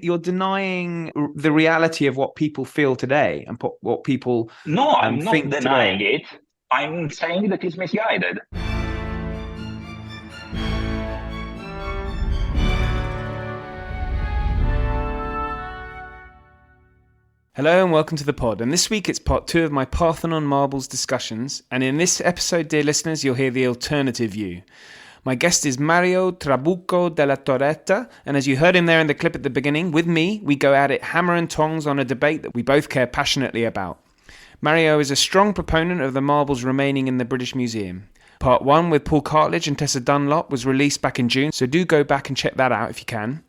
you're denying the reality of what people feel today and what people No, I'm not think denying today. it. I'm saying that it's misguided. Hello and welcome to the pod. And this week it's part 2 of my Parthenon Marbles discussions. And in this episode, dear listeners, you'll hear the alternative view. My guest is Mario Trabucco della Torretta, and as you heard him there in the clip at the beginning, with me, we go at it hammer and tongs on a debate that we both care passionately about. Mario is a strong proponent of the marbles remaining in the British Museum. Part 1 with Paul Cartledge and Tessa Dunlop was released back in June, so do go back and check that out if you can.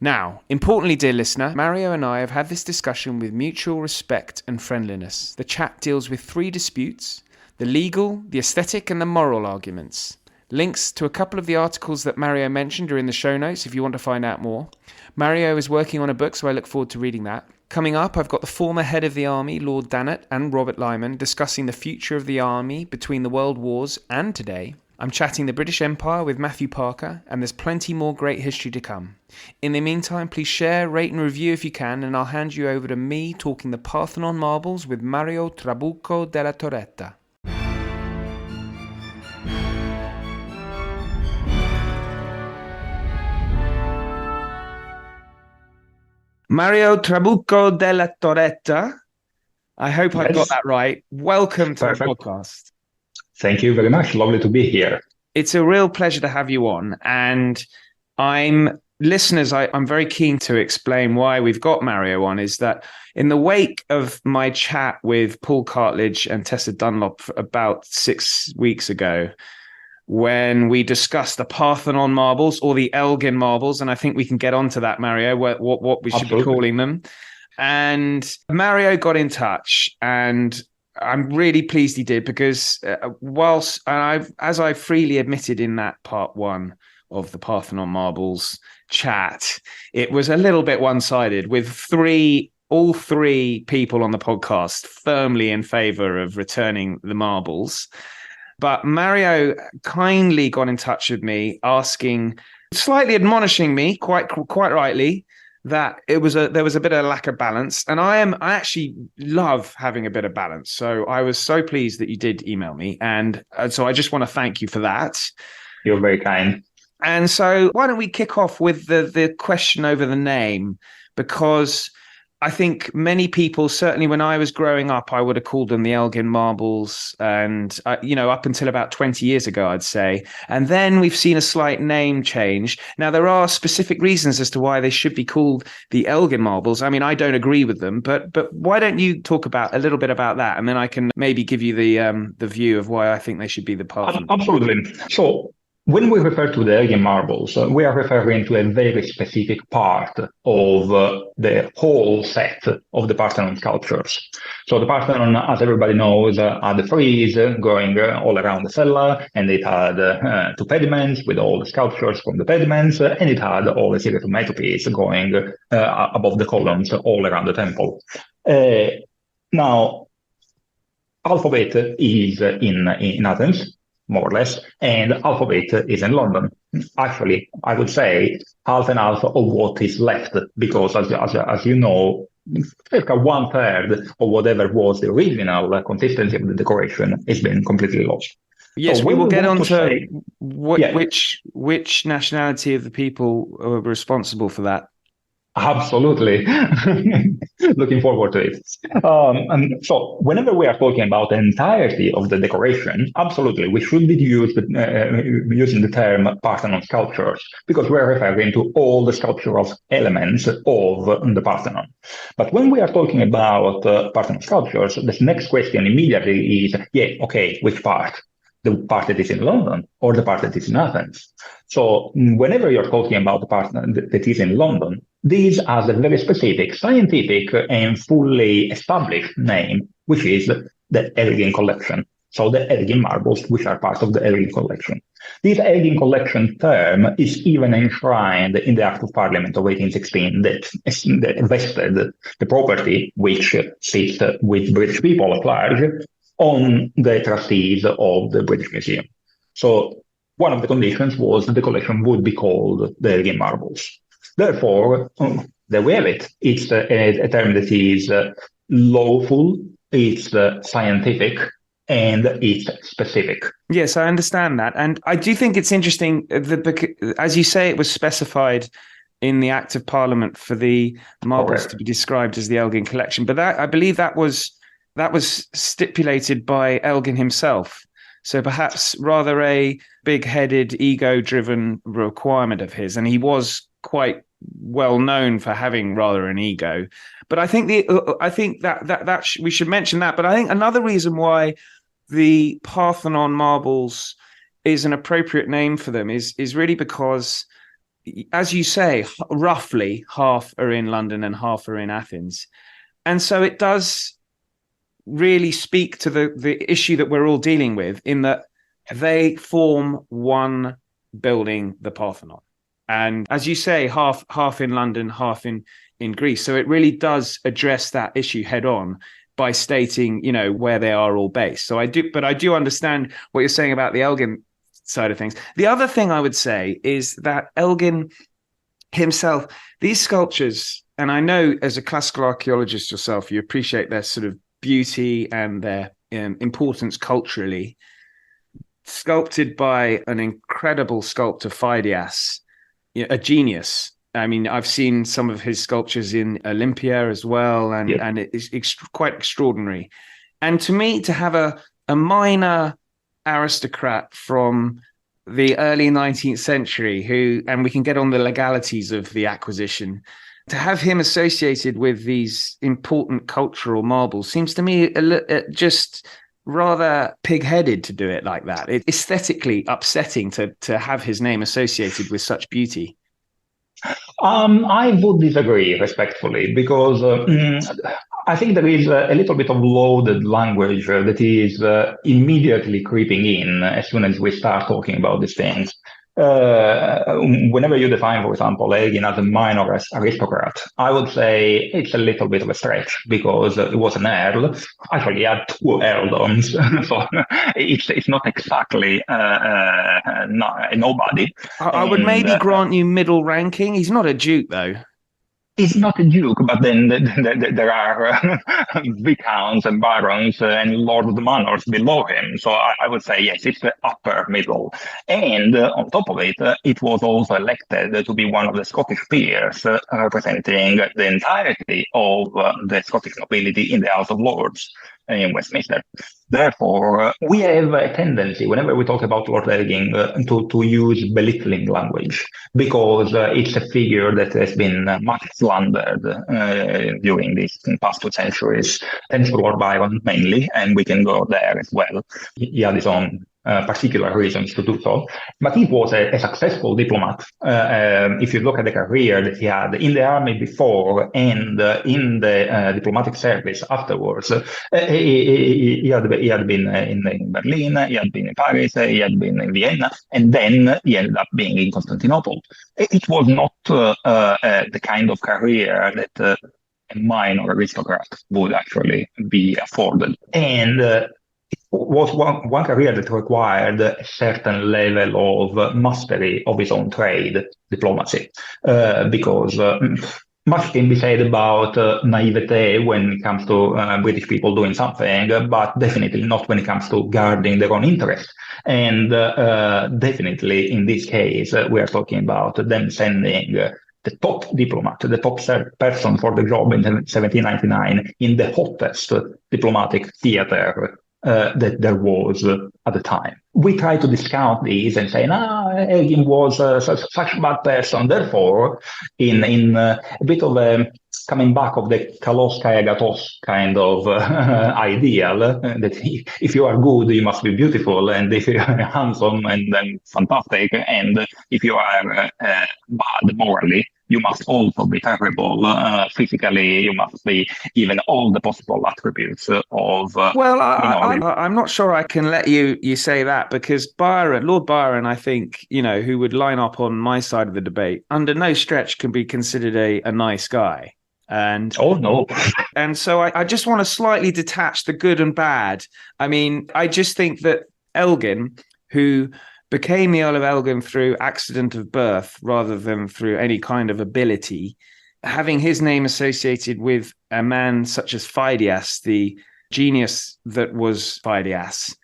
Now, importantly, dear listener, Mario and I have had this discussion with mutual respect and friendliness. The chat deals with 3 disputes: the legal, the aesthetic and the moral arguments. Links to a couple of the articles that Mario mentioned are in the show notes if you want to find out more. Mario is working on a book, so I look forward to reading that. Coming up, I've got the former head of the army, Lord Dannatt, and Robert Lyman discussing the future of the army between the world wars and today. I'm chatting the British Empire with Matthew Parker, and there's plenty more great history to come. In the meantime, please share, rate and review if you can, and I'll hand you over to me talking the Parthenon Marbles with Mario Trabucco della Torretta. Mario Trabucco della Torretta. I hope I've got that right. Welcome to Perfect. the podcast. Thank you very much. Lovely to be here. It's a real pleasure to have you on. And I'm very keen to explain why we've got Mario on, is that in the wake of my chat with Paul Cartledge and Tessa Dunlop about 6 weeks ago, when we discussed the Parthenon Marbles or the Elgin Marbles, and I think we can get onto that, Mario, what we should be calling them. And Mario got in touch, and I'm really pleased he did, because as I freely admitted in that part 1 of the Parthenon Marbles chat, it was a little bit one-sided, with all three people on the podcast firmly in favor of returning the marbles. But Mario kindly got in touch with me, slightly admonishing me, quite rightly, that there was a bit of lack of balance. And I actually love having a bit of balance. So I was so pleased that you did email me. And so I just want to thank you for that. You're very kind. And so why don't we kick off with the question over the name? Because I think many people, certainly when I was growing up, I would have called them the Elgin Marbles, and up until about 20 years ago, I'd say. And then we've seen a slight name change. Now, there are specific reasons as to why they should be called the Elgin Marbles. I mean, I don't agree with them, but why don't you talk about a little bit about that, and then I can maybe give you the view of why I think they should be the Parthenon. Absolutely. So, when we refer to the Elgin Marbles, we are referring to a very specific part of the whole set of the Parthenon sculptures. So the Parthenon, as everybody knows, had the frieze going all around the cella, and it had 2 pediments with all the sculptures from the pediments, and it had all a series of metopieces going above the columns all around the temple. Now, half of it is in Athens, more or less, and half of it is in London. Actually, I would say half and half of what is left, because as you know, circa 1/3 of whatever was the original consistency of the decoration has been completely lost. Yes, so we will get on to which nationality of the people were responsible for that. Absolutely. Looking forward to it. And so whenever we are talking about the entirety of the decoration, absolutely, we should be using the term Parthenon sculptures, because we're referring to all the sculptural elements of the Parthenon. But when we are talking about Parthenon sculptures, the next question immediately is, which part? The part that is in London or the part that is in Athens? So whenever you're talking about the part that is in London, this has a very specific scientific and fully established name, which is the Elgin collection. So the Elgin Marbles, which are part of the Elgin collection. This Elgin collection term is even enshrined in the Act of Parliament of 1816 that vested the property, which sits with British people at large, on the trustees of the British Museum. So one of the conditions was that the collection would be called the Elgin Marbles. Therefore, there we have it. It's a term that is lawful, it's scientific, and it's specific. Yes, I understand that. And I do think it's interesting that, as you say, it was specified in the Act of Parliament for the marbles to be described as the Elgin collection. But I believe that was stipulated by Elgin himself. So perhaps rather a big-headed, ego-driven requirement of his. And he was quite well known for having rather an ego. But I think that we should mention that. But I think another reason why the Parthenon Marbles is an appropriate name for them is really because, as you say, roughly half are in London and half are in Athens. And so it does really speak to the issue that we're all dealing with, in that they form one building, the Parthenon. And as you say, half in London, half in Greece. So it really does address that issue head on by stating, where they are all based. So I do understand what you're saying about the Elgin side of things. The other thing I would say is that Elgin himself, these sculptures, and I know as a classical archaeologist yourself, you appreciate their sort of beauty and their importance culturally, sculpted by an incredible sculptor, Phidias, a genius. I mean, I've seen some of his sculptures in Olympia as well, and it is quite extraordinary. And to me, to have a minor aristocrat from the early 19th century and we can get on the legalities of the acquisition, to have him associated with these important cultural marbles seems to me just rather pig-headed to do it like that. It's aesthetically upsetting to have his name associated with such beauty. I would disagree respectfully, because I think there is a little bit of loaded language that is immediately creeping in as soon as we start talking about these things. Whenever you define, for example, Elgin as a minor aristocrat, I would say it's a little bit of a stretch, because it was an earl. Actually, he had two earldoms, so it's not exactly a nobody. I would maybe grant you middle ranking. He's not a duke, though. He's not a duke, but then there are viscounts and barons and lord of the manors below him. So I would say, yes, it's the upper middle. And on top of it, it was also elected to be one of the Scottish peers, representing the entirety of the Scottish nobility in the House of Lords in Westminster. Therefore, we have a tendency, whenever we talk about Lord Elgin, to use belittling language, because it's a figure that has been much slandered during these past 2 centuries, thanks to Lord Byron mainly, and we can go there as well. He had his own particular reasons to do so, but he was a successful diplomat. If you look at the career that he had in the army before and in the diplomatic service afterwards, he had been in Berlin, he had been in Paris, he had been in Vienna, and then he ended up being in Constantinople. It was not the kind of career that a minor aristocrat would actually be afforded. And was one career that required a certain level of mastery of his own trade, diplomacy, because much can be said about naivete when it comes to British people doing something, but definitely not when it comes to guarding their own interests. And definitely in this case, we are talking about them sending the top diplomat, the top person for the job in 1799 in the hottest diplomatic theater that there was at the time. We try to discount these and say, Elgin was such a bad person. Therefore, in a bit of a coming back of the kalos kayagatos kind of ideal, that if you are good, you must be beautiful, and if you are handsome, and then fantastic, and if you are bad morally, you must also be terrible physically. You must be even all the possible attributes of. I'm not sure I can let you say that, because Lord Byron, I think, who would line up on my side of the debate, under no stretch can be considered a nice guy. And oh no. And so I just want to slightly detach the good and bad. I mean, I just think that Elgin, who became the Earl of Elgin through accident of birth rather than through any kind of ability, having his name associated with a man such as Phidias, the genius that was Phidias,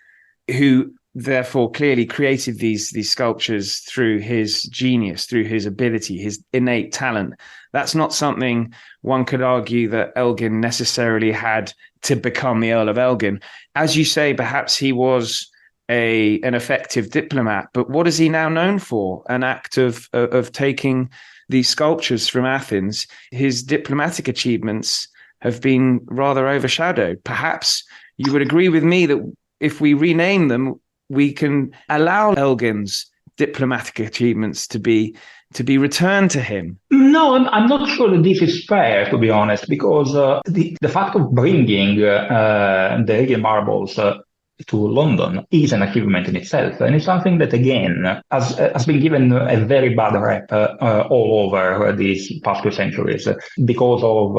who therefore clearly created these sculptures through his genius, through his ability, his innate talent. That's not something one could argue that Elgin necessarily had to become the Earl of Elgin. As you say, perhaps he was an effective diplomat, but what is he now known for? An act of taking these sculptures from Athens. His diplomatic achievements have been rather overshadowed. Perhaps you would agree with me that if we rename them, we can allow Elgin's diplomatic achievements to be returned to him. No, I'm not sure that this is fair, to be honest, because the fact of bringing the Elgin Marbles to London is an achievement in itself, and it's something that, again, has been given a very bad rep all over these past 2 centuries because of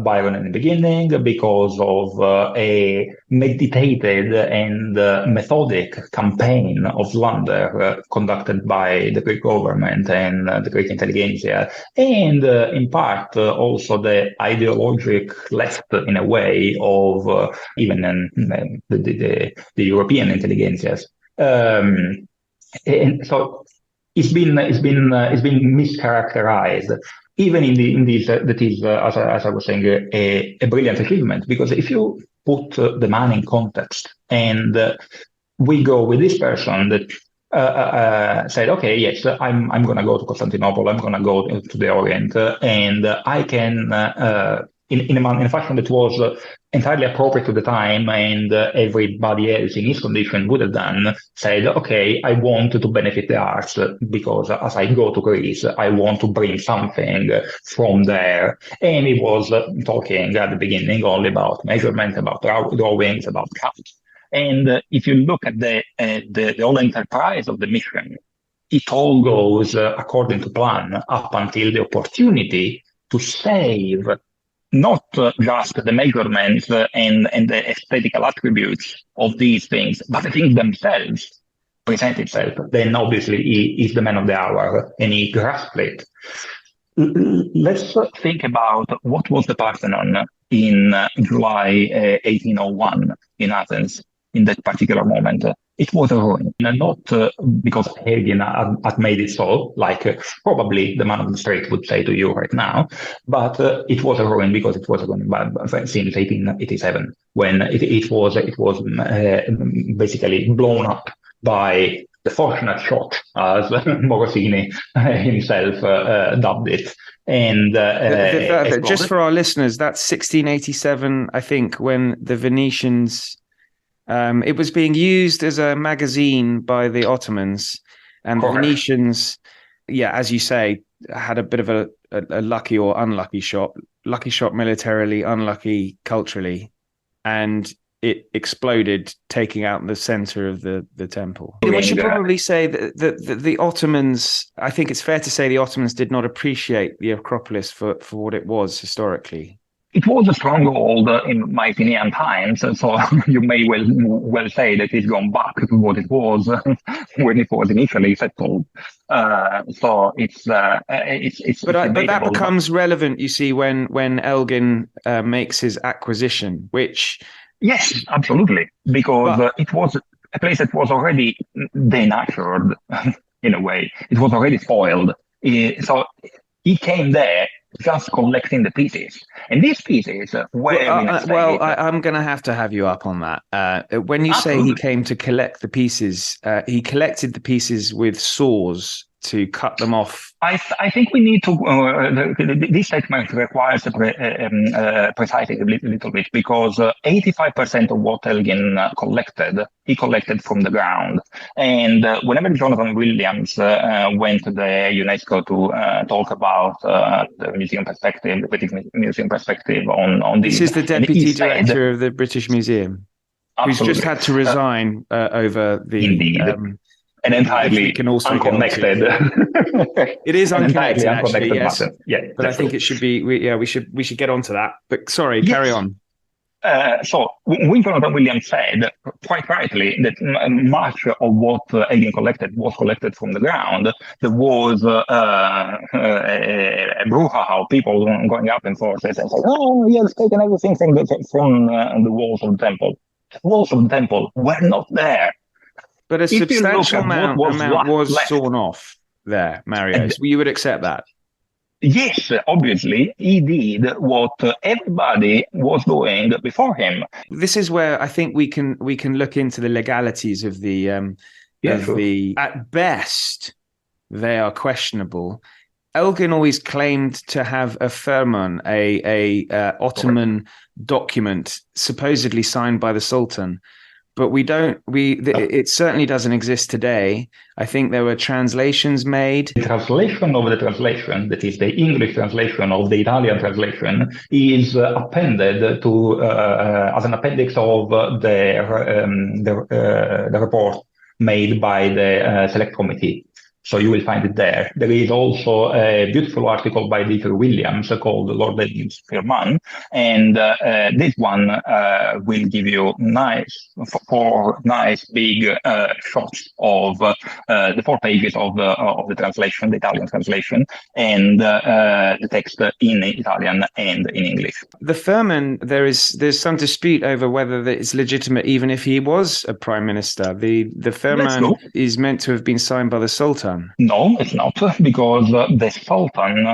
Byron in the beginning, because of a meditated and methodic campaign of slander conducted by the Greek government and the Greek intelligentsia, and in part also the ideologic left, in a way, of even the European intelligentsias. And so it's been mischaracterized, even in this that is, as I was saying, a brilliant achievement, because if you put the man in context, and we go with this person that said, okay, yes, I'm going to go to Constantinople, I'm going to go to the Orient, and I can, in a fashion that was entirely appropriate to the time, and everybody else in his condition would have done, said, okay, I want to benefit the arts, because as I go to Greece, I want to bring something from there. And he was talking at the beginning only about measurement, about drawings, about craft. And if you look at the whole enterprise of the mission, it all goes according to plan up until the opportunity to save not just the measurements and the aesthetical attributes of these things, but the things themselves present itself. Then obviously he is the man of the hour, and he grasped it. Let's think about what was the Parthenon in July 1801 in Athens in that particular moment. It was a ruin, not because Elgin had made it so, like probably the man of the street would say to you right now, but it was a ruin because it was a ruin since 1887, when it was basically blown up by the fortunate shot, as Morosini himself dubbed it. And just for our listeners, that's 1687, I think, when the Venetians... it was being used as a magazine by the Ottomans, and the Venetians, as you say, had a bit of a lucky or unlucky shot. Lucky shot militarily, unlucky culturally, and it exploded, taking out the center of the temple. We should probably say that the Ottomans, I think it's fair to say the Ottomans did not appreciate the Acropolis for what it was historically. It was a stronghold in Mycenaean times, so you may well say that it's gone back to what it was when it was initially settled. So it's but that becomes relevant, you see, when Elgin makes his acquisition, which... Yes, absolutely, because it was a place that was already denatured in a way. It was already spoiled. So he came there just collecting the pieces. And these pieces were... I'm going to have you up on that. When you say he came to collect the pieces, he collected the pieces with saws to cut them off. I think we need to... this statement requires precising a little bit, because 85% of what Elgin collected, he collected from the ground. And whenever Jonathan Williams went to the UNESCO to talk about the museum perspective, the British Museum perspective on this... This is the Deputy Director of the British Museum, who's just had to resign over the... Indeed. And entirely unconnected. It is unconnected, actually, yes. Yeah, but I think it should be. We should get onto that. But sorry, carry on. So Winkelried and Williams said quite rightly that much of what Elgin collected was collected from the ground. There was a brouhaha of people going up and forth and saying, "Oh, he has taken everything from the walls of the temple." The walls of the temple were not there. But a substantial amount was left. sawn off there, Mario. So you would accept that? Yes, obviously, he did what everybody was doing before him. This is where I think we can look into the legalities of the at best they are questionable. Elgin always claimed to have a firman, a Ottoman document supposedly signed by the Sultan. But it certainly doesn't exist today. I think there were translations made. The translation of the translation, that is the English translation of the Italian translation, is appended to as an appendix of the report made by the select committee. So you will find it there. There is also a beautiful article by Dieter Williams called Lord Elgin's Firman, and this one will give you four nice big shots of the 4 pages of the translation, the Italian translation, and the text in Italian and in English. The Firman, there's some dispute over whether it's legitimate, even if he was a prime minister. The Firman is meant to have been signed by the Sultan. No, it's not, because the Sultan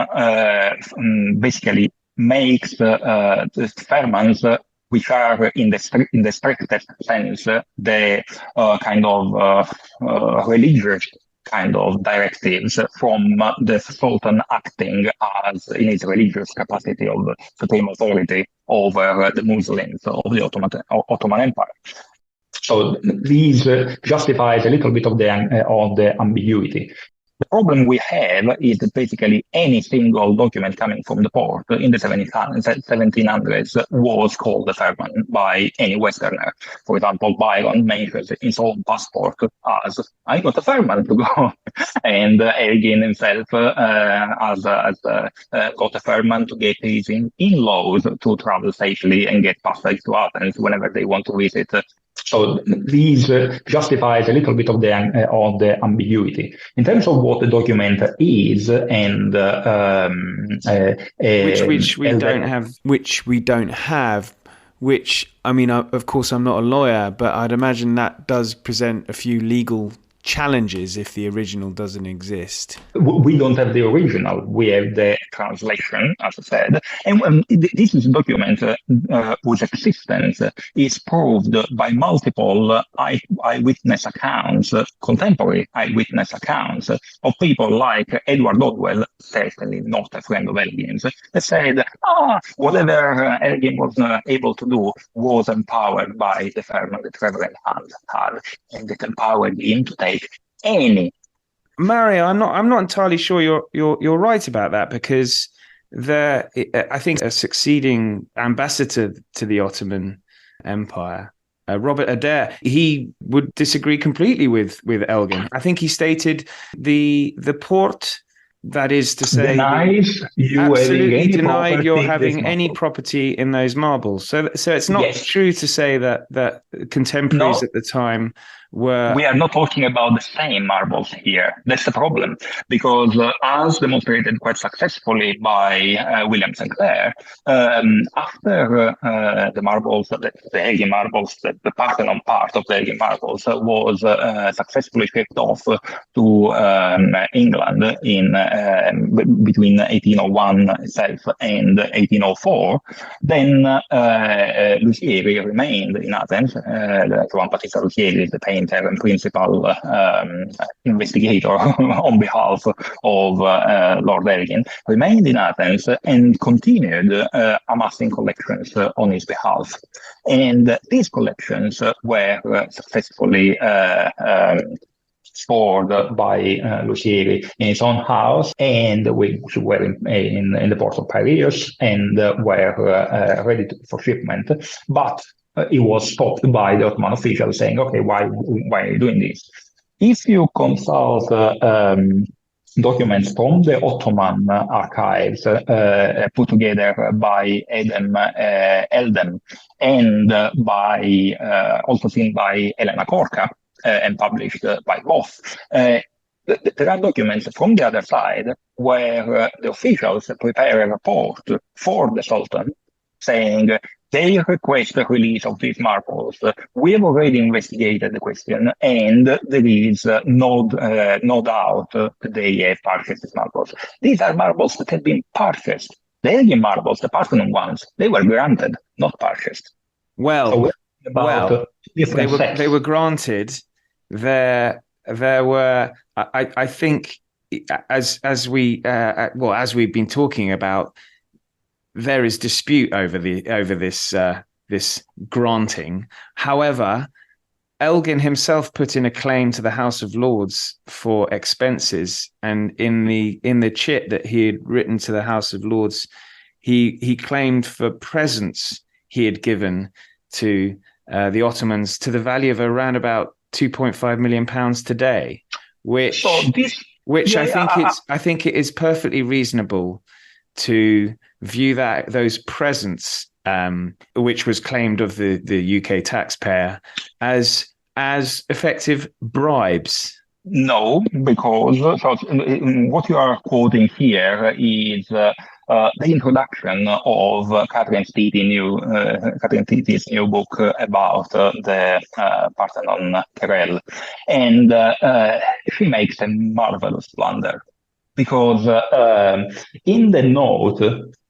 basically makes the firmans, which are in the strictest sense the kind of religious kind of directives from the Sultan acting as in his religious capacity of supreme authority over the Muslims of the Ottoman Empire. So this justifies a little bit of the ambiguity. The problem we have is that basically any single document coming from the port in the 1700s was called a firman by any Westerner. For example, Byron mentions his own passport as, "I got a firman to go," and Elgin himself got a firman to get his in-laws to travel safely and get passage to Athens whenever they want to visit. So this justifies a little bit of the ambiguity in terms of what the document is, and which we don't have. Which, I mean, of course, I'm not a lawyer, but I'd imagine that does present a few legal challenges if the original doesn't exist. We don't have the original. We have the translation, as I said. And this is a document whose existence is proved by multiple eyewitness accounts, contemporary eyewitness accounts of people like Edward Odwell, certainly not a friend of Elgin's, that said, whatever Elgin was able to do was empowered by the firman that Reverend Hunt had, and that empowered him to take any. Mario, I'm not entirely sure you're right about that, because I think a succeeding ambassador to the Ottoman Empire, Robert Adair, he would disagree completely with Elgin. I think he stated the port, that is to say, absolutely denied your having any property in those marbles. So it's not true to say that contemporaries at the time were. We are not talking about the same marbles here. That's the problem, because as demonstrated quite successfully by William Sinclair, after the marbles, the Elgin Marbles, the Parthenon part of the Elgin Marbles was successfully shipped off to England in between 1801 itself and 1804, then Lucieri remained in Athens. Juan Battista Lucieri is the painter and principal investigator on behalf of Lord Elgin, remained in Athens and continued amassing collections on his behalf. And these collections were successfully stored by Lucieri in his own house, and which were in the port of Piraeus and were ready for shipment. But it was stopped by the Ottoman officials saying, "Okay, why are you doing this?" If you consult the documents from the Ottoman archives put together by Eldem and by also seen by Elena Korka and published by both. There are documents from the other side where the officials prepare a report for the Sultan saying they request the release of these marbles. We have already investigated the question, and there is no doubt that they have purchased these marbles. These are marbles that have been purchased. The Elgin marbles, the Parthenon ones, they were granted, not purchased. Well, they were granted. There were, I think, as we've been talking about, there is dispute over this granting. However, Elgin himself put in a claim to the House of Lords for expenses, and in the chit that he had written to the House of Lords, he claimed for presents he had given to the Ottomans to the value of around about £2.5 million today, which I think it is perfectly reasonable to view those presents, which was claimed of the UK taxpayer, as effective bribes. No, because what you are quoting here is the introduction of Catherine Titi's new book about the Parthenon Querelle, and she makes a marvelous blunder, because in the note,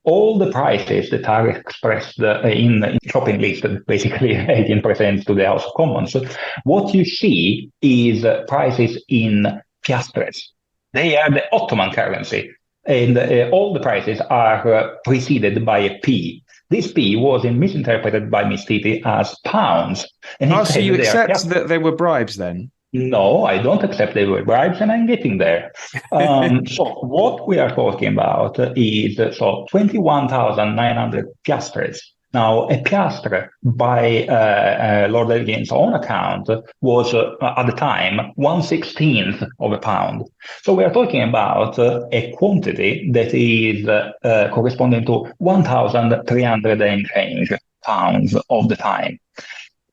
all the prices that are expressed in the shopping list, basically 18% to the House of Commons, what you see is prices in piastres. They are the Ottoman currency, and all the prices are preceded by a P. This P was misinterpreted by Miss Titi as pounds. And so you accept that they were bribes then? No, I don't accept they were bribes, and I'm getting there. So what we are talking about is 21,900 piastres. Now, a piastre by Lord Elgin's own account was at the time 1/16 of a pound. So we are talking about a quantity that is corresponding to 1,300 and change pounds of the time.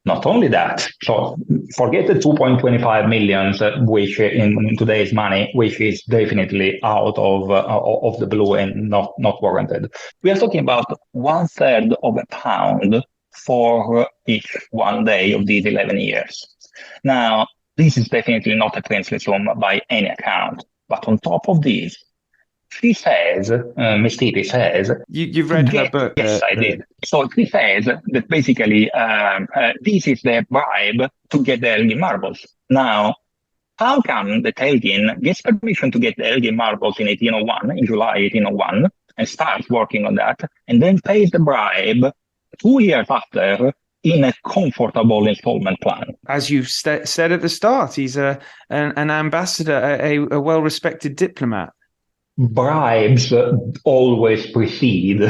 Not only that, so forget the 2.25 millions, which in today's money, which is definitely out of the blue and not warranted. We are talking about 1/3 of a pound for each one day of these 11 years. Now, this is definitely not a princely sum by any account. But on top of this, she says, Miss Titi says... You've read her book? Yes, I did. So she says that basically this is the bribe to get the Elgin marbles. Now, how come that Elgin gets permission to get the Elgin marbles in July 1801, and starts working on that, and then pays the bribe 2 years after in a comfortable installment plan? As you said at the start, he's an ambassador, a well-respected diplomat. Bribes always precede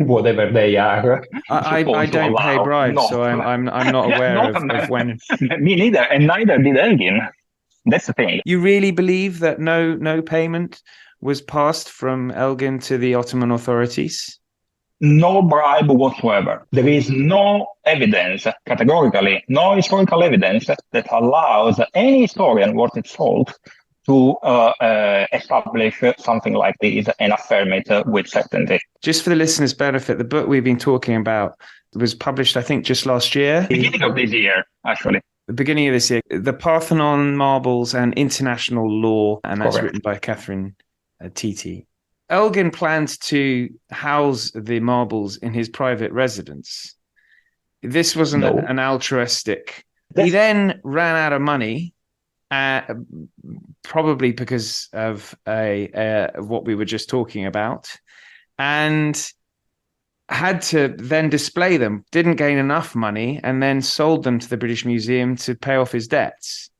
whatever they are. I don't pay bribes, so I'm not aware of when. Me neither, and neither did Elgin. That's the thing. You really believe that no payment was passed from Elgin to the Ottoman authorities? No bribe whatsoever. There is no evidence, categorically, no historical evidence that allows any historian worth its salt to establish something like this and affirm it with certainty. Just for the listeners' benefit, the book we've been talking about was published, I think, just last year. Beginning of this year, actually. The beginning of this year. The Parthenon Marbles and International Law, and that's written by Catherine Titi. Elgin planned to house the marbles in his private residence. This wasn't an altruistic... He then ran out of money, probably because of what we were just talking about, and had to then display them, didn't gain enough money, and then sold them to the British Museum to pay off his debts.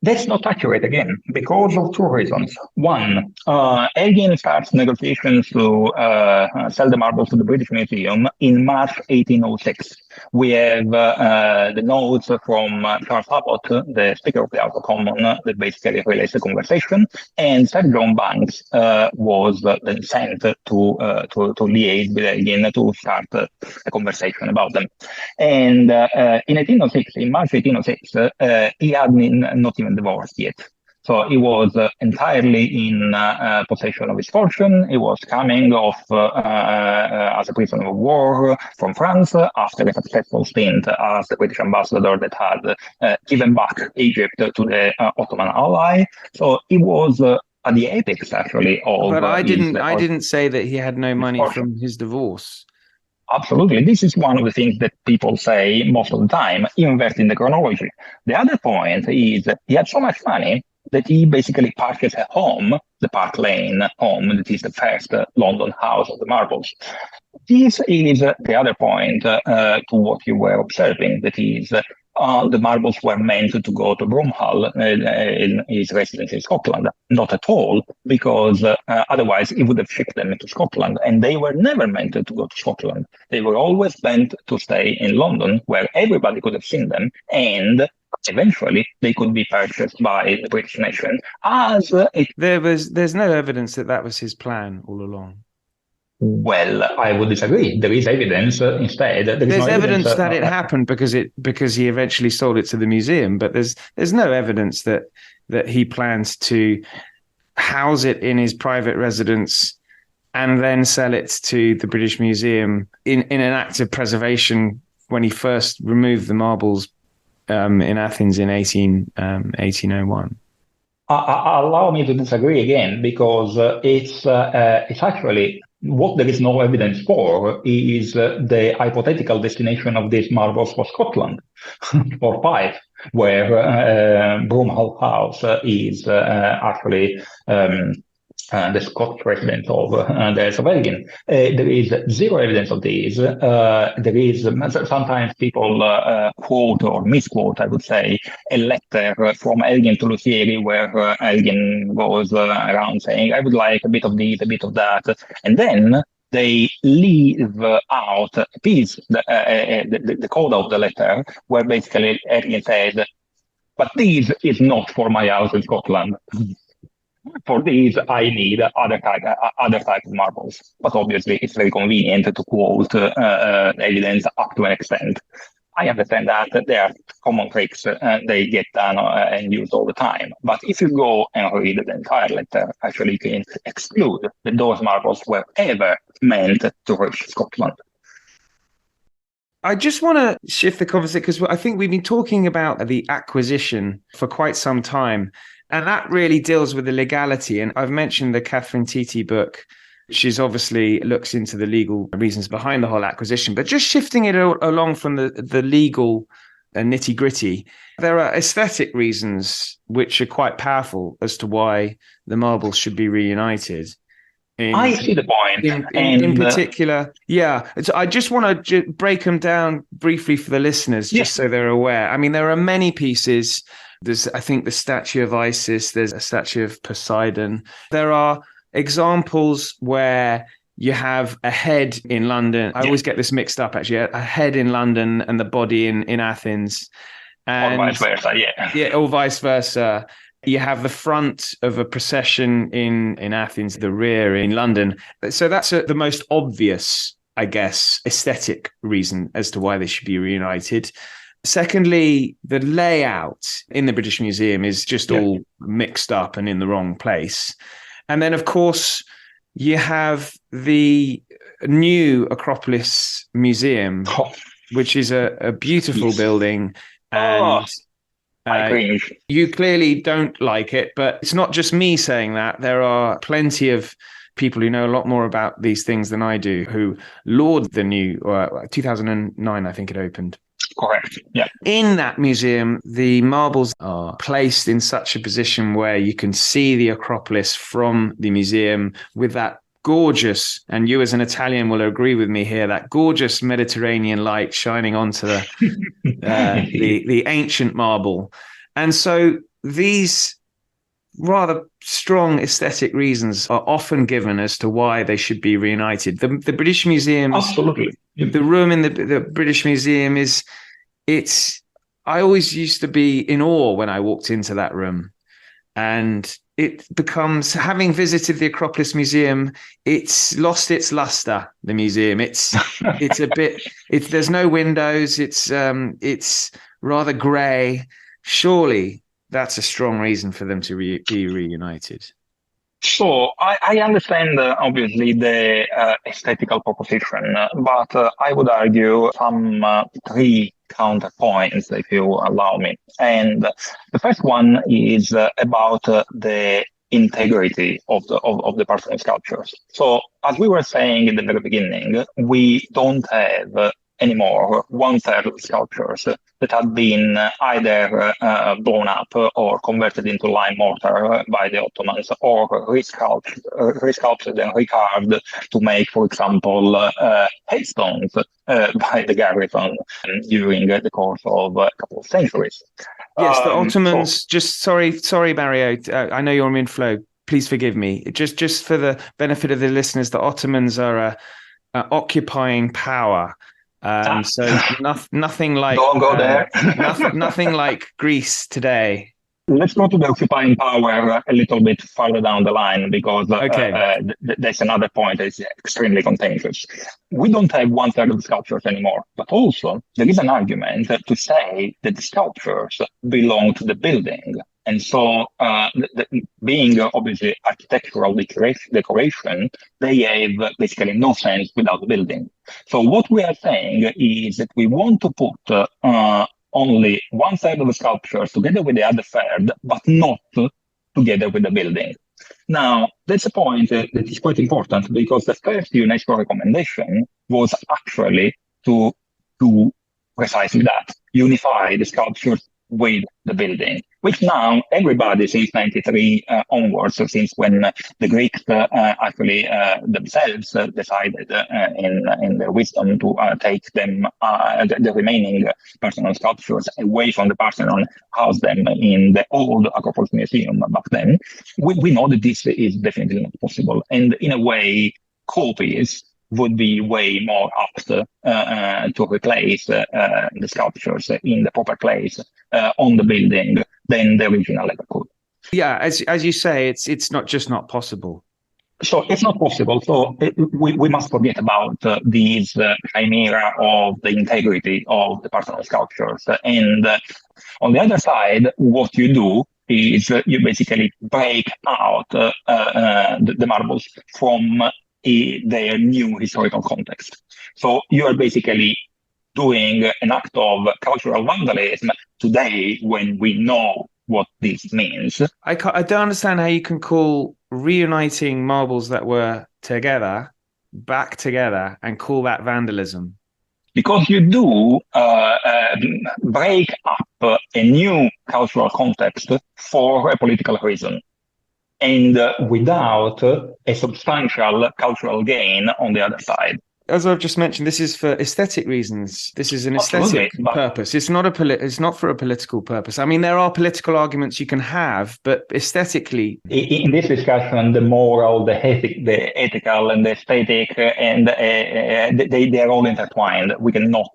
That's not accurate, again, because of two reasons. One, Elgin starts negotiations to sell the marbles to the British Museum in March 1806. We have the notes from Charles Abbott, the Speaker of the House of Commons, that basically relates the conversation, and Sir John Banks was then sent to liaise with Elgin to start a conversation about them. And in 1806, in March 1806, he had not even divorced yet. So he was entirely in possession of his fortune. He was coming off as a prisoner of war from France after a successful stint as the British ambassador that had given back Egypt to the Ottoman ally. So he was at the apex, actually, of. But I didn't say that he had no money from his divorce. Absolutely. This is one of the things that people say most of the time, inverting the chronology. The other point is he had so much money that he basically purchased a home, the Park Lane home, that is the first London house of the Marbles. This is the other point to what you were observing, that is, the Marbles were meant to go to Broomhall in his residence in Scotland. Not at all, because otherwise he would have shipped them to Scotland, and they were never meant to go to Scotland. They were always meant to stay in London, where everybody could have seen them, and eventually they could be purchased by the British nation. There's no evidence that was his plan all along. Well, I would disagree. There is evidence instead. There's evidence that it happened because he eventually sold it to the museum, but there's no evidence that he plans to house it in his private residence and then sell it to the British Museum in an act of preservation when he first removed the marbles in Athens in 1801. Allow me to disagree again, because it's actually what there is no evidence for is the hypothetical destination of these marbles for Scotland or Fife, where Broomhall House is actually the Scottish resident of the Elgin. There is zero evidence of this. There is sometimes people quote or misquote, I would say, a letter from Elgin to Lucieri, where Elgin goes around saying, "I would like a bit of this, a bit of that," and then they leave out a piece, the code of the letter, where basically Elgin said, "But this is not for my house in Scotland. For these, I need other type of marbles." But obviously, it's very convenient to quote evidence up to an extent. I understand that they are common tricks they get done and used all the time. But if you go and read the entire letter, actually you can exclude that those marbles were ever meant to reach Scotland. I just want to shift the conversation, because I think we've been talking about the acquisition for quite some time. And that really deals with the legality. And I've mentioned the Catherine Titi book, which obviously looks into the legal reasons behind the whole acquisition. But just shifting it along from the legal nitty gritty, there are aesthetic reasons which are quite powerful as to why the marbles should be reunited. I see the point. In particular, yeah. So I just want to break them down briefly for the listeners, just so they're aware. I mean, there are many pieces. There's, I think, the statue of Isis. There's a statue of Poseidon. There are examples where you have a head in London. I always get this mixed up, actually. A head in London and the body in Athens. And, or vice versa, Yeah, or vice versa. You have the front of a procession in Athens, the rear in London. So that's the most obvious, I guess, aesthetic reason as to why they should be reunited. Secondly, the layout in the British Museum is just all mixed up and in the wrong place. And then, of course, you have the new Acropolis Museum, which is a beautiful building. And you clearly don't like it, but it's not just me saying that. There are plenty of people who know a lot more about these things than I do who laud the new 2009, I think it opened. Correct. Yeah. In that museum, the marbles are placed in such a position where you can see the Acropolis from the museum with that gorgeous, and you as an Italian will agree with me here, that gorgeous Mediterranean light shining onto the ancient marble. And so these rather strong aesthetic reasons are often given as to why they should be reunited. The British Museum's The room in the British Museum I always used to be in awe when I walked into that room. And it becomes, having visited the Acropolis Museum, it's lost its luster, the museum. It's a bit, there's no windows, it's rather grey. Surely that's a strong reason for them to be reunited. So I understand, obviously, the aesthetical proposition, but I would argue some three counterpoints, if you allow me. And the first one is about the integrity of the Parthenon sculptures. So, as we were saying in the very beginning, we don't have anymore one-third of sculptures that have been either blown up or converted into lime mortar by the Ottomans, or resculpted and recarved to make, for example, headstones by the garrison during the course of a couple of centuries. Yes, the Ottomans. Just sorry, Mario. I know you're in flow. Please forgive me. Just for the benefit of the listeners, the Ottomans are a occupying power. So nothing like don't go there. nothing like Greece today. Let's go to the occupying power a little bit further down the line, because there's another point that is extremely contentious. We don't have one-third of the sculptures anymore, but also there is an argument to say that the sculptures belong to the building. And so, being obviously architectural decoration, they have basically no sense without the building. So what we are saying is that we want to put only one third of the sculptures together with the other third, but not together with the building. Now, that's a point that is quite important, because the first UNESCO recommendation was actually to do precisely that, unify the sculptures with the building, which now everybody since 93 onwards, since when the Greeks actually themselves decided in their wisdom to take them, the remaining Parthenon sculptures away from the Parthenon, house them in the old Acropolis Museum back then, we know that this is definitely not possible. And in a way, copies would be way more apt to replace the sculptures in the proper place on the building than the original ever could. Yeah, as you say, it's not possible. So it's not possible. So we must forget about these chimera of the integrity of the Parthenon sculptures. And on the other side, what you do is you basically break out the marbles from their new historical context. So you are basically doing an act of cultural vandalism today when we know what this means. I don't understand how you can call reuniting marbles that were back together, and call that vandalism. Because you do break up a new cultural context for a political reason, and without a substantial cultural gain on the other side. As I've just mentioned, this is for aesthetic reasons. This is an aesthetic purpose. It's not it's not for a political purpose. I mean, there are political arguments you can have, but aesthetically, in this discussion, the moral, the ethical, and the aesthetic, and they are all intertwined. We cannot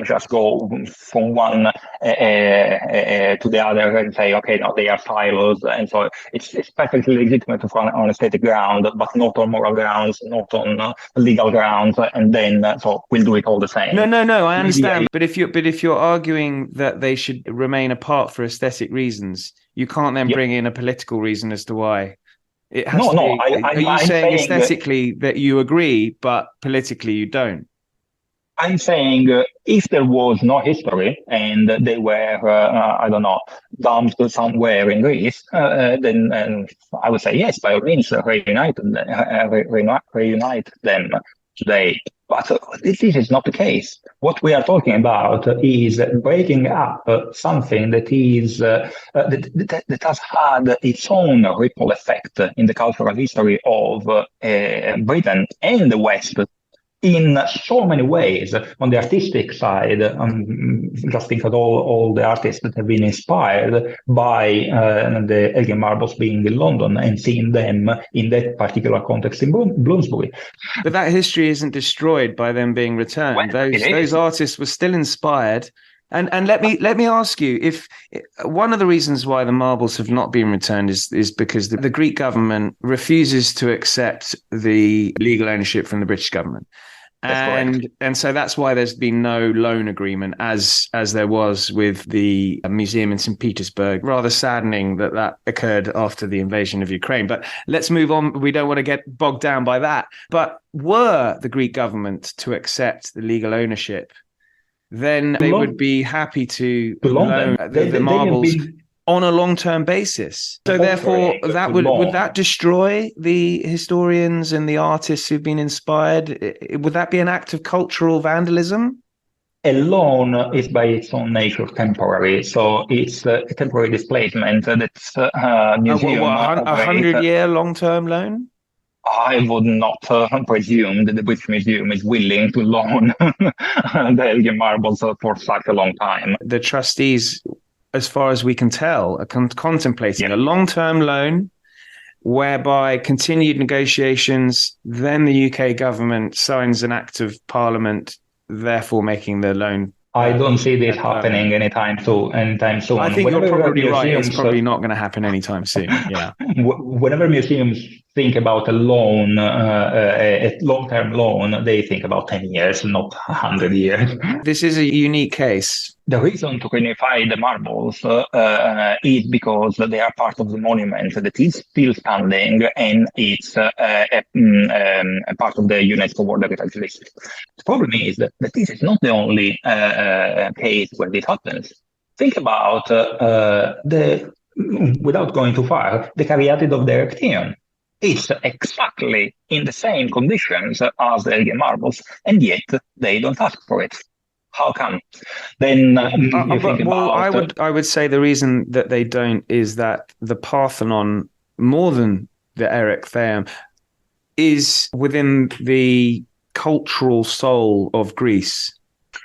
just go from one to the other and say, okay, no, they are silos. And so it's perfectly legitimate to run on aesthetic ground, but not on moral grounds, not on legal grounds. And then so we'll do it all the same. No, I understand. But if you're arguing that they should remain apart for aesthetic reasons, you can't then bring in a political reason as to why. It has are you saying aesthetically that you agree, but politically you don't? I'm saying if there was no history and they were, I don't know, dumped somewhere in Greece, then I would say yes, by all means, reunite them today. But this is not the case. What we are talking about is breaking up something that is that has had its own ripple effect in the cultural history of Britain and the West, in so many ways. On the artistic side, just think of all the artists that have been inspired by the Elgin Marbles being in London and seeing them in that particular context in Bloomsbury. But that history isn't destroyed by them being returned. Well, those artists were still inspired. And let me ask you, if one of the reasons why the marbles have not been returned is because the Greek government refuses to accept the legal ownership from the British government. And so that's why there's been no loan agreement as there was with the museum in St. Petersburg. Rather saddening that occurred after the invasion of Ukraine. But let's move on. We don't want to get bogged down by that. But were the Greek government to accept the legal ownership, then they would be happy to loan the marbles on a long-term basis. So therefore, that would that destroy the historians and the artists who've been inspired? Would that be an act of cultural vandalism? A loan is by its own nature temporary, so it's a temporary displacement. That's museum. A 100-year long-term loan? I would not presume that the British Museum is willing to loan the Elgin Marbles for such a long time. The trustees, as far as we can tell, are contemplating a long-term loan whereby continued negotiations, then the UK government signs an act of parliament, therefore making the loan. I don't see this happening anytime soon. I think you're probably right. It's probably not going to happen anytime soon. Yeah. Whenever museums think about a loan, a long-term loan, they think about 10 years, not 100 years. This is a unique case. The reason to reunify the marbles is because they are part of the monument that is still standing, and it's a part of the UNESCO World Heritage List. The problem is that this is not the only case where this happens. Think about without going too far, the caryatid of the Erechtheion. It's exactly in the same conditions as the Elgin Marbles, and yet they don't ask for it. How come? Then I would say the reason that they don't is that the Parthenon, more than the Erechtheion, is within the cultural soul of Greece.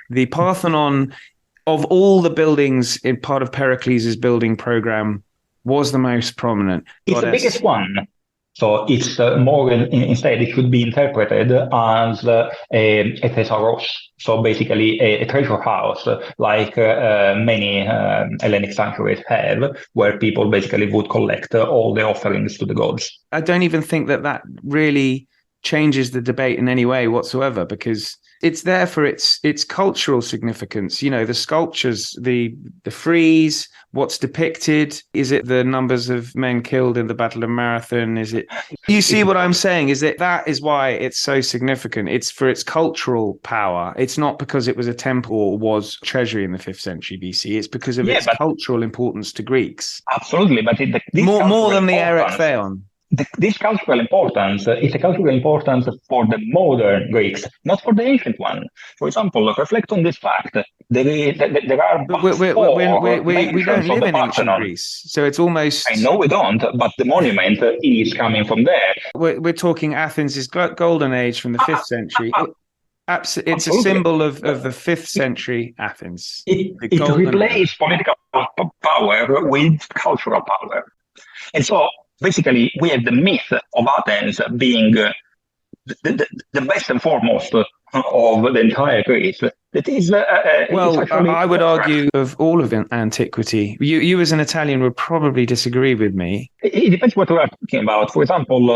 The Parthenon, of all the buildings in part of Pericles' building program, was the most prominent. It's the biggest one. So it's more, instead, it should be interpreted as a thesauros. So basically a treasure house, like many Hellenic sanctuaries have, where people basically would collect all the offerings to the gods. I don't even think that really changes the debate in any way whatsoever, because it's there for its cultural significance. You know, the sculptures, the frieze, what's depicted. Is it the numbers of men killed in the Battle of Marathon? Is it? You see what I'm saying? Is that is why it's so significant. It's for its cultural power. It's not because it was a temple or was treasury in the 5th century BC. It's because of its cultural importance to Greeks. Absolutely, but more than the Erechtheion. This cultural importance is a cultural importance for the modern Greeks, not for the ancient one. For example, reflect on this fact. There are we don't live in ancient Greece, so it's almost. I know we don't, but the monument is coming from there. We're talking Athens' golden age from the 5th century. It's a symbol of the 5th century Athens. It replaced political power with cultural power, and so. Basically, we have the myth of Athens being the best and foremost of the entire Greece. That is, I would argue of all of antiquity. You as an Italian would probably disagree with me. It depends what we are talking about. For example,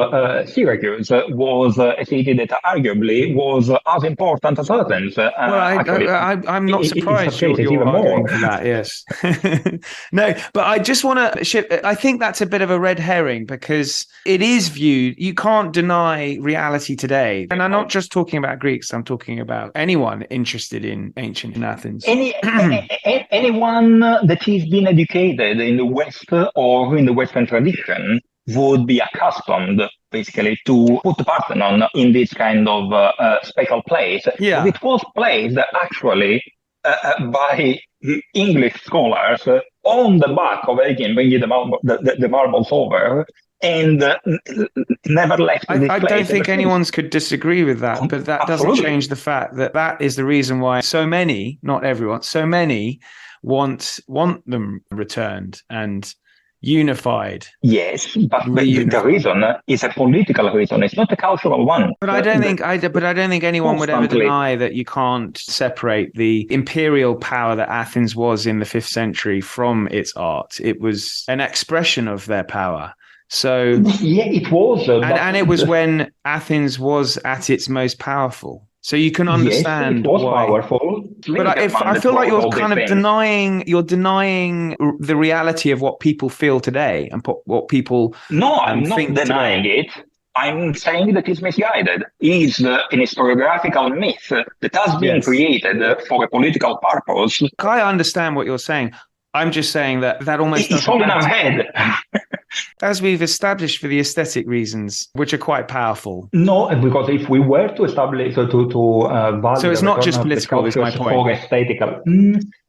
Syracuse was a city that arguably was as important as Athens. I'm not surprised you're arguing for that, yes. No, but I just want to shift. I think that's a bit of a red herring because it is viewed, you can't deny reality today. And I'm not just talking about Greeks, I'm talking about anyone interested in ancient Athens. Anyone that has been educated in the West or in the Western tradition would be accustomed, basically, to put the Parthenon in this kind of special place. Yeah. It was placed, actually, by English scholars on the back of Elgin, bringing the marbles over, and never left this I place. don't think anyone's could disagree with that, but that doesn't change the fact that that is the reason why so many, not everyone, so many want them returned and unified. Yes, but the reason is a political reason. It's not a cultural one. But I don't think anyone would ever deny that you can't separate the imperial power that Athens was in the 5th century from its art. It was an expression of their power. So yeah, it was, and it was when Athens was at its most powerful. So you can understand yes, it was why. Powerful. But I feel like you're kind of denying the reality of what people feel today and what people No, I'm not denying it. I'm saying that it's misguided. It is an historiographical myth that has been created for a political purpose. I understand what you're saying. I'm just saying that almost it's all in our head. As we've established for the aesthetic reasons, which are quite powerful. No, because if we were to establish value, so it's not just political. Is my point. For aesthetical,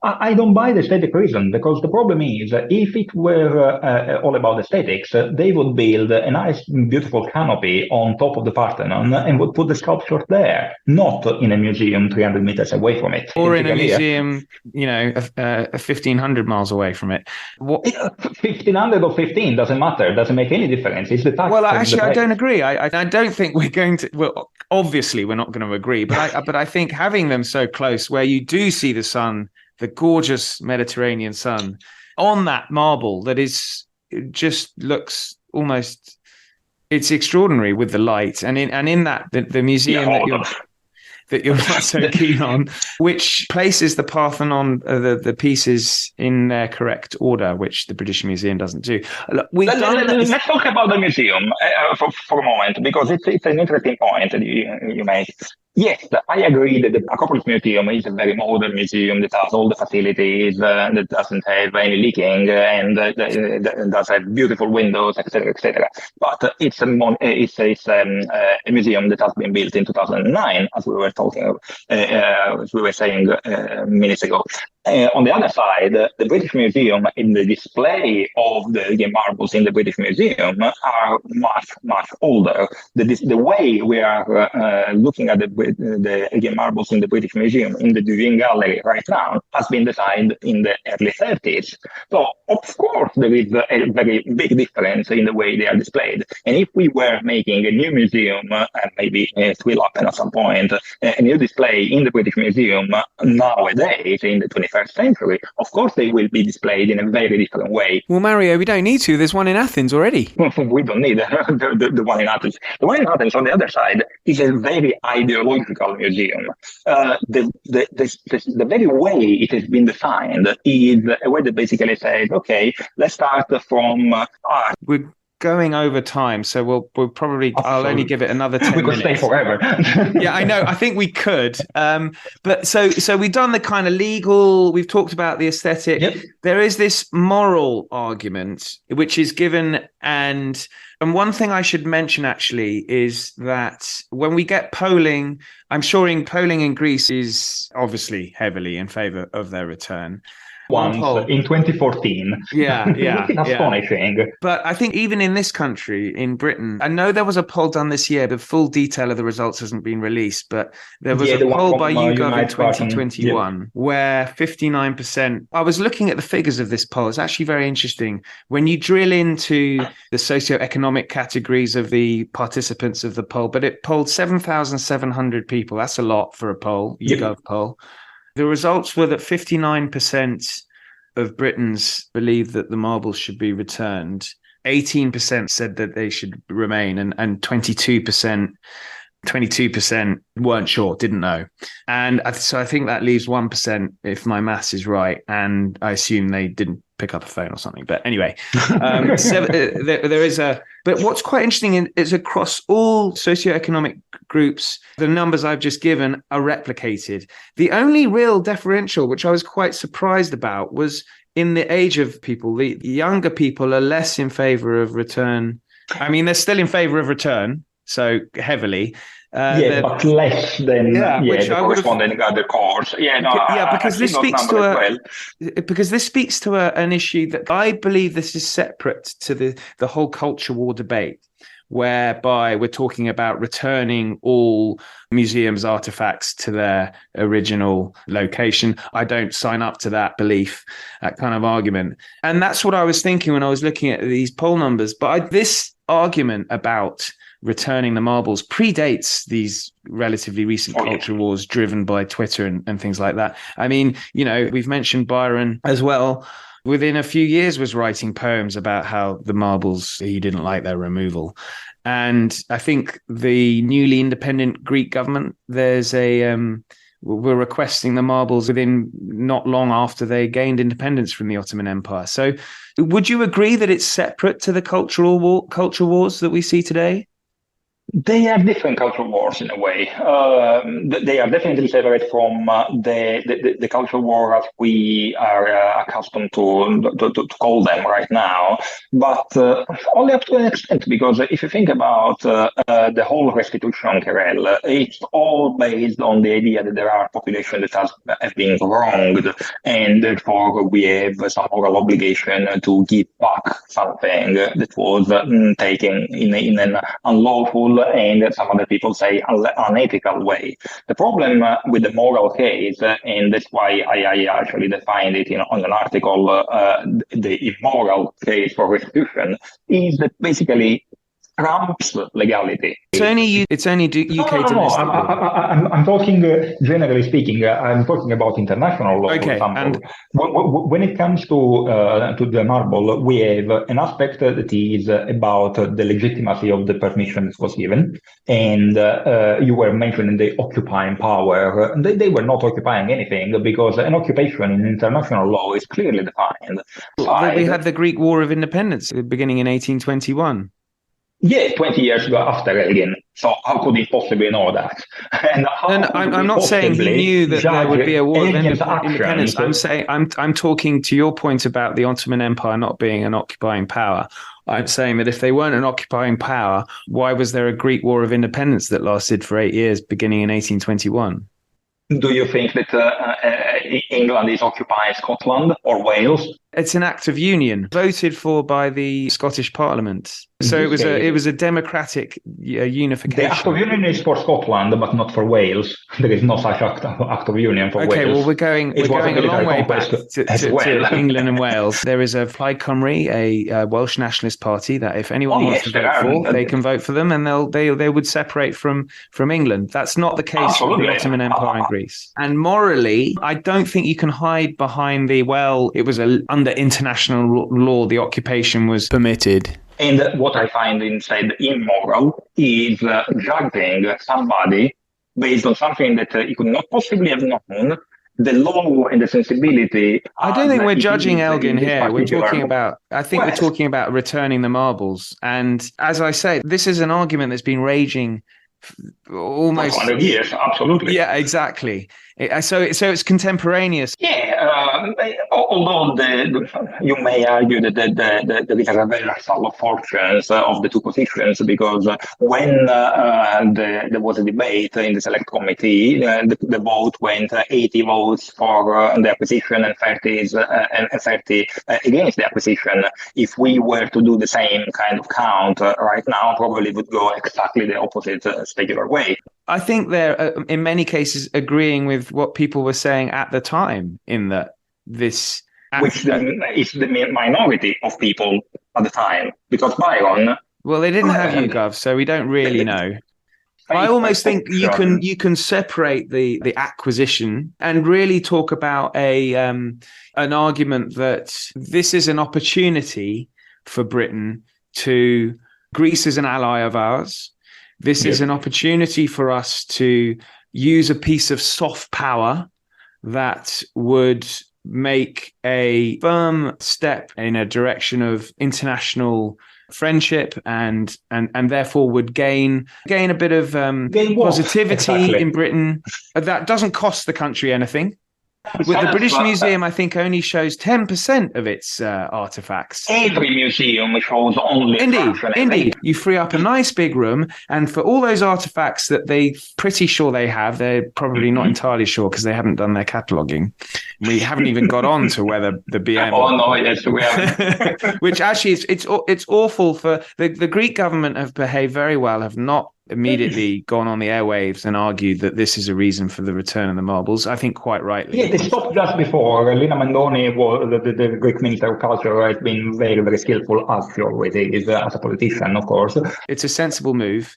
I don't buy the aesthetic reason, because the problem is if it were all about aesthetics, they would build a nice, beautiful canopy on top of the Parthenon and would put the sculpture there, not in a museum 300 meters away from it. Or in a museum, 1,500 miles away from it. 1,500 or 15 doesn't matter. Doesn't make any difference. It's the tax. Well, actually, I don't agree. I don't think we're going to. Well, obviously, we're not going to agree. But I think having them so close, where you do see the sun, the gorgeous Mediterranean sun, on that marble that is just looks almost. It's extraordinary with the light, and in that the museum that you're not so keen on, which places the Parthenon, the pieces in their correct order, which the British Museum doesn't do. Let's talk about the museum for a moment, because it's an interesting point that you make. Yes, I agree that the Acropolis Museum is a very modern museum that has all the facilities, that doesn't have any leaking, and does have beautiful windows, etc., etc. But it's a museum that has been built in 2009, as we were talking, as we were saying minutes ago. On the other side, the British Museum, in the display of the Elgin Marbles in the British Museum, are much, much older. The way we are looking at the Elgin Marbles in the British Museum, in the Duveen Gallery right now, has been designed in the early 30s. So, of course, there is a very big difference in the way they are displayed. And if we were making a new museum, maybe it will happen at some point, a new display in the British Museum nowadays, in the 21st century, of course they will be displayed in a very different way. Well, Mario, we don't need to. There's one in Athens already. We don't need the one in Athens. The one in Athens, on the other side, is a very ideological museum. The very way it has been designed is a way that basically says, okay, let's start from art. We're going over time, so we'll probably I'll only give it another 10 minutes. We could stay forever. Yeah, I know. I think we could. But so we've done the kind of legal, we've talked about the aesthetic. Yep. There is this moral argument which is given, and one thing I should mention actually is that when we get polling, I'm sure polling in Greece is obviously heavily in favor of their return. Once in 2014. Yeah. Astonishing. But I think even in this country, in Britain, I know there was a poll done this year. The full detail of the results hasn't been released, but there was a poll by YouGov in 2021 where 59%. I was looking at the figures of this poll. It's actually very interesting. When you drill into the socioeconomic categories of the participants of the poll, but it polled 7,700 people. That's a lot for a poll, YouGov poll. The results were that 59% of Britons believe that the marbles should be returned. 18% said that they should remain, and 22% weren't sure, didn't know. And so I think that leaves 1%, if my maths is right, and I assume they didn't pick up a phone or something. But anyway, there is a... But what's quite interesting is across all socioeconomic groups, the numbers I've just given are replicated. The only real differential, which I was quite surprised about, was in the age of people. The younger people are less in favor of return. I mean, they're still in favor of return, so heavily. But less than which the I would have. corresponding other cores. Because I've this seen those speaks numbers to as well. because this speaks to an issue that I believe this is separate to the whole culture war debate, whereby we're talking about returning all museums' artifacts to their original location. I don't sign up to that belief, that kind of argument. And that's what I was thinking when I was looking at these poll numbers. But this argument about returning the marbles predates these relatively recent culture wars driven by Twitter and things like that. I mean, we've mentioned Byron as well. Within a few years was writing poems about how the marbles, he didn't like their removal. And I think the newly independent Greek government, we're requesting the marbles within not long after they gained independence from the Ottoman Empire. So would you agree that it's separate to the culture wars that we see today? They are different cultural wars in a way. They are definitely separate from the cultural war as we are accustomed to call them right now, but only up to an extent, because if you think about the whole restitution querelle, it's all based on the idea that there are populations that have been wronged, and therefore we have some moral obligation to give back something that was taken in an unlawful and some other people say unethical way. The problem with the moral case, and that's why I actually defined it on an article, the immoral case for restitution, is that basically trumps legality. It's only UK domestic. I'm talking generally speaking. I'm talking about international law. Okay, for example. When it comes to the marble, we have an aspect that is about the legitimacy of the permission that was given, and you were mentioning the occupying power. They were not occupying anything, because an occupation in international law is clearly defined. We had the Greek War of Independence beginning in 1821. Yeah, 20 years ago after Elgin. So how could he possibly know that? And I'm not saying he knew that there would be a war of independence. I'm saying I'm talking to your point about the Ottoman Empire not being an occupying power. I'm saying that if they weren't an occupying power, why was there a Greek War of Independence that lasted for 8 years, beginning in 1821? Do you think that England is occupying Scotland or Wales? It's an act of union voted for by the Scottish Parliament. So it was a democratic unification. The act of union is for Scotland, but not for Wales. There is no such act of union for Wales. Okay, well, we're going a long way back to England and Wales. There is a Plaid Cymru, a Welsh nationalist party, that if anyone wants to vote for, they can vote for them, and they would separate from England. That's not the case for the Ottoman Empire in Greece. And morally, I don't think you can hide behind it was under international law, the occupation was permitted. And what I find instead immoral is judging somebody based on something that he could not possibly have known, the law and the sensibility. I don't think we're judging Elgin here. We're talking about returning the marbles. And as I say, this is an argument that's been raging almost 100 years. Absolutely. Yeah, exactly. So it's contemporaneous. Yeah, although you may argue that there is a reversal of fortunes of the two positions, because when there was a debate in the select committee, the vote went 80 votes for the acquisition and 30 against the acquisition. If we were to do the same kind of count right now, probably would go exactly the opposite specular way. I think they're, in many cases, agreeing with what people were saying at the time, in that this... Which is the minority of people at the time, because Byron... Well, they didn't have YouGov, so we don't really know. I almost think you can separate the acquisition and really talk about an argument that this is an opportunity for Britain to... Greece is an ally of ours. This is an opportunity for us to use a piece of soft power that would make a firm step in a direction of international friendship and therefore would gain a bit of positivity in Britain. That doesn't cost the country anything. With the British Museum, I think only shows 10% of its artifacts. Every museum shows only Indeed. You free up a nice big room, and for all those artifacts that they're pretty sure they have, they're probably not entirely sure because they haven't done their cataloguing. We haven't even got on to whether the BM. Oh no, yes, we haven't. Which actually it's awful for the Greek government have behaved very well, have not immediately gone on the airwaves and argued that this is a reason for the return of the marbles. I think quite rightly. Yeah, they stopped just before. Lina Mandoni, the Greek Minister of Culture, has been very, very skillful, as she always is, as a politician, of course. It's a sensible move.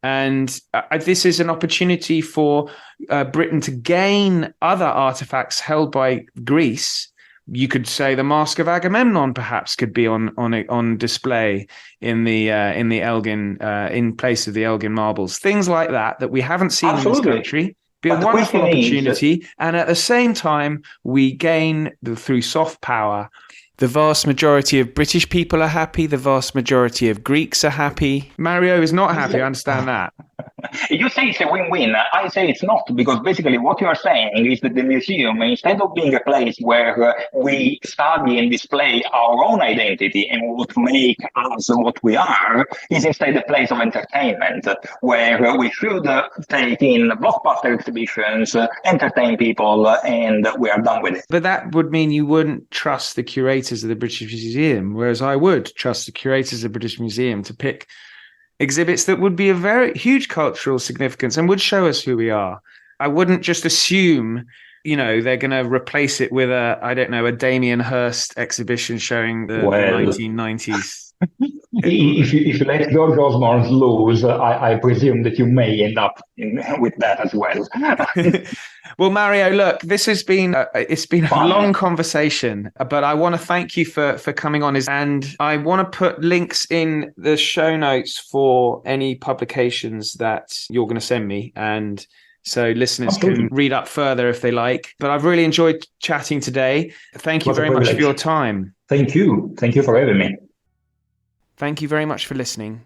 And this is an opportunity for Britain to gain other artifacts held by Greece. You could say the Mask of Agamemnon perhaps could be on display in the Elgin in place of the Elgin Marbles. Things like that we haven't seen Absolutely. in this country. Be a wonderful opportunity, and at the same time we gain through soft power. The vast majority of British people are happy. The vast majority of Greeks are happy. Mario is not happy. I understand that. You say it's a win-win. I say it's not, because basically what you are saying is that the museum, instead of being a place where we study and display our own identity and what make us what we are, is instead a place of entertainment, where we should take in blockbuster exhibitions, entertain people, and we are done with it. But that would mean you wouldn't trust the curators of the British Museum, whereas I would trust the curators of the British Museum to pick exhibits that would be of very huge cultural significance and would show us who we are. I wouldn't just assume, they're going to replace it with a Damien Hirst exhibition showing the 1990s. If you let George Osborne lose, I presume that you may end up with that as well. Well, Mario, look, this has been it's been a long conversation, but I want to thank you for coming on. And I want to put links in the show notes for any publications that you're going to send me, and so listeners can read up further if they like. But I've really enjoyed chatting today. Thank you very much for your time. Thank you for having me. Thank you very much for listening,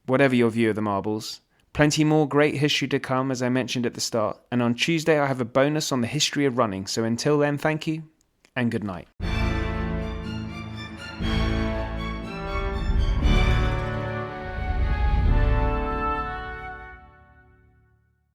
whatever your view of the marbles. Plenty more great history to come, as I mentioned at the start. And on Tuesday, I have a bonus on the history of running. So until then, thank you and good night.